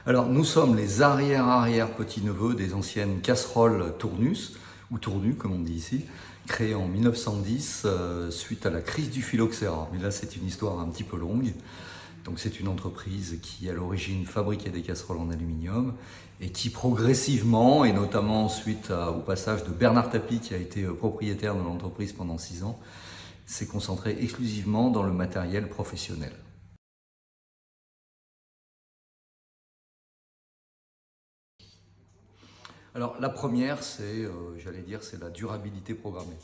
Alors, nous sommes les arrière-petits-neveux des anciennes casseroles Tournus, ou Tournu comme on dit ici, créées en 1910 suite à la crise du phylloxéra. Mais là, c'est une histoire un petit peu longue. Donc, c'est une entreprise qui, à l'origine, fabriquait des casseroles en aluminium et qui, progressivement, et notamment suite au passage de Bernard Tapie, qui a été propriétaire de l'entreprise pendant 6 ans, s'est concentrée exclusivement dans le matériel professionnel. Alors la première, j'allais dire, c'est la durabilité programmée.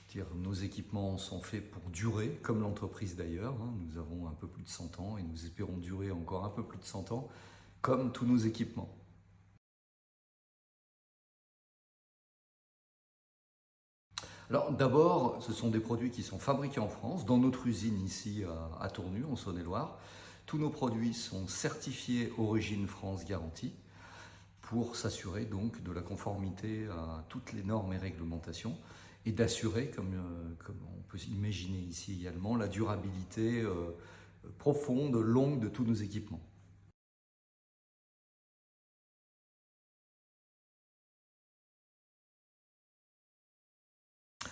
C'est-à-dire, nos équipements sont faits pour durer, comme l'entreprise d'ailleurs. Nous avons un peu plus de 100 ans et nous espérons durer encore un peu plus de 100 ans, comme tous nos équipements. Alors d'abord, ce sont des produits qui sont fabriqués en France, dans notre usine ici à Tournu, en Saône-et-Loire. Tous nos produits sont certifiés Origine France Garantie, pour s'assurer donc de la conformité à toutes les normes et réglementations et d'assurer, comme on peut imaginer ici également, la durabilité profonde, longue de tous nos équipements.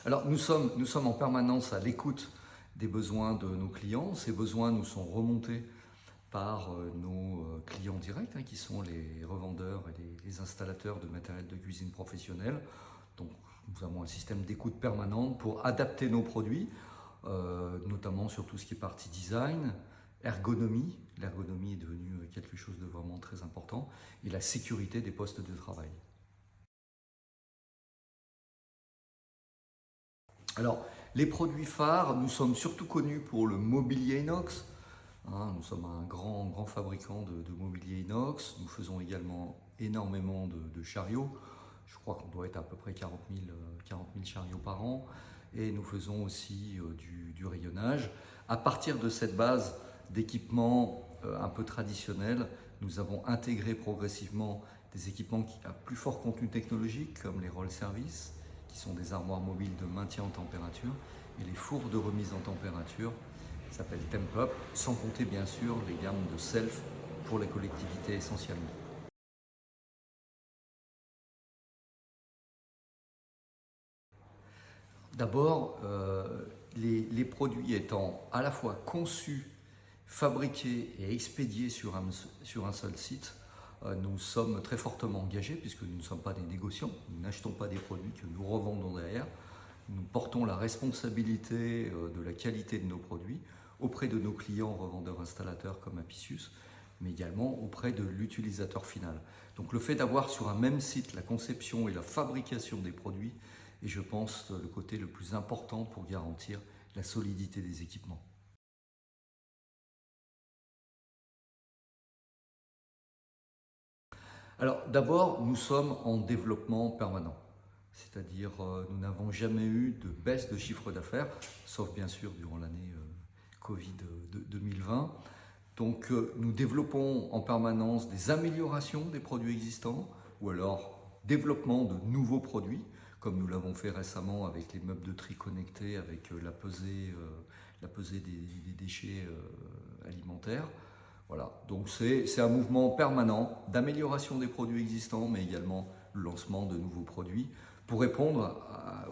Alors nous sommes en permanence à l'écoute des besoins de nos clients. Ces besoins nous sont remontés par nos clients directs, qui sont les revendeurs et les installateurs de matériel de cuisine professionnel. Donc nous avons un système d'écoute permanente pour adapter nos produits, notamment sur tout ce qui est partie design, ergonomie. L'ergonomie est devenue quelque chose de vraiment très important, et la sécurité des postes de travail. Alors, les produits phares, nous sommes surtout connus pour le mobilier inox. Nous sommes un grand fabricant de mobilier inox. Nous faisons également énormément de chariots. Je crois qu'on doit être à peu près 40 000 chariots par an. Et nous faisons aussi du rayonnage. À partir de cette base d'équipements un peu traditionnels, nous avons intégré progressivement des équipements à plus fort contenu technologique, comme les roll service, qui sont des armoires mobiles de maintien en température, et les fours de remise en température, qui s'appellent Temp-Up, sans compter bien sûr les gammes de self pour les collectivités essentiellement. D'abord, les produits étant à la fois conçus, fabriqués et expédiés sur un seul site, nous sommes très fortement engagés puisque nous ne sommes pas des négociants, nous n'achetons pas des produits que nous revendons derrière. Nous portons la responsabilité de la qualité de nos produits auprès de nos clients revendeurs installateurs comme Apicius, mais également auprès de l'utilisateur final. Donc le fait d'avoir sur un même site la conception et la fabrication des produits est, je pense, le côté le plus important pour garantir la solidité des équipements. Alors d'abord, nous sommes en développement permanent. C'est-à-dire, nous n'avons jamais eu de baisse de chiffre d'affaires, sauf bien sûr durant l'année Covid de 2020. Donc, nous développons en permanence des améliorations des produits existants ou alors développement de nouveaux produits, comme nous l'avons fait récemment avec les meubles de tri connectés, avec la pesée des déchets alimentaires. Voilà, donc c'est un mouvement permanent d'amélioration des produits existants, mais également le lancement de nouveaux produits pour répondre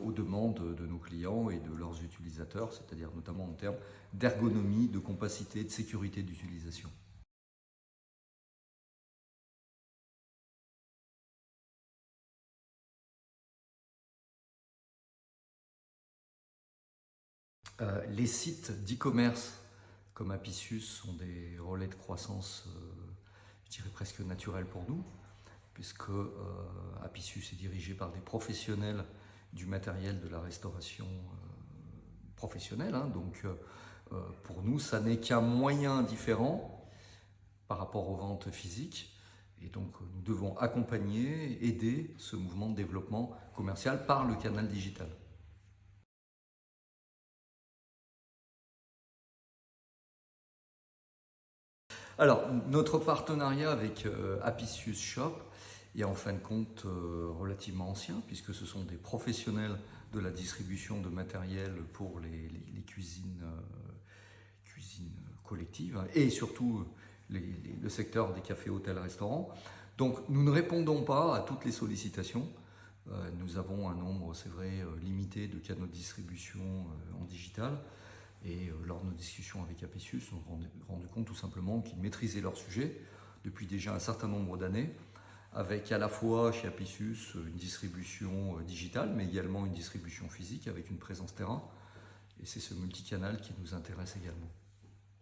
aux demandes de nos clients et de leurs utilisateurs, c'est-à-dire notamment en termes d'ergonomie, de compacité, de sécurité d'utilisation. Les sites d'e-commerce comme Apicius sont des relais de croissance, je dirais presque naturels pour nous, puisque Apicius est dirigé par des professionnels du matériel de la restauration professionnelle. Donc pour nous, ça n'est qu'un moyen différent par rapport aux ventes physiques. Et donc nous devons accompagner, aider ce mouvement de développement commercial par le canal digital. Alors, notre partenariat avec Apicius Shop est en fin de compte relativement ancien, puisque ce sont des professionnels de la distribution de matériel pour les cuisines collectives, et surtout le secteur des cafés, hôtels, restaurants. Donc nous ne répondons pas à toutes les sollicitations. Nous avons un nombre, c'est vrai, limité de canaux de distribution en digital. Et lors de nos discussions avec Apicius, nous nous sommes rendu compte tout simplement qu'ils maîtrisaient leur sujet depuis déjà un certain nombre d'années, avec à la fois chez Apicius une distribution digitale, mais également une distribution physique avec une présence terrain. Et c'est ce multicanal qui nous intéresse également.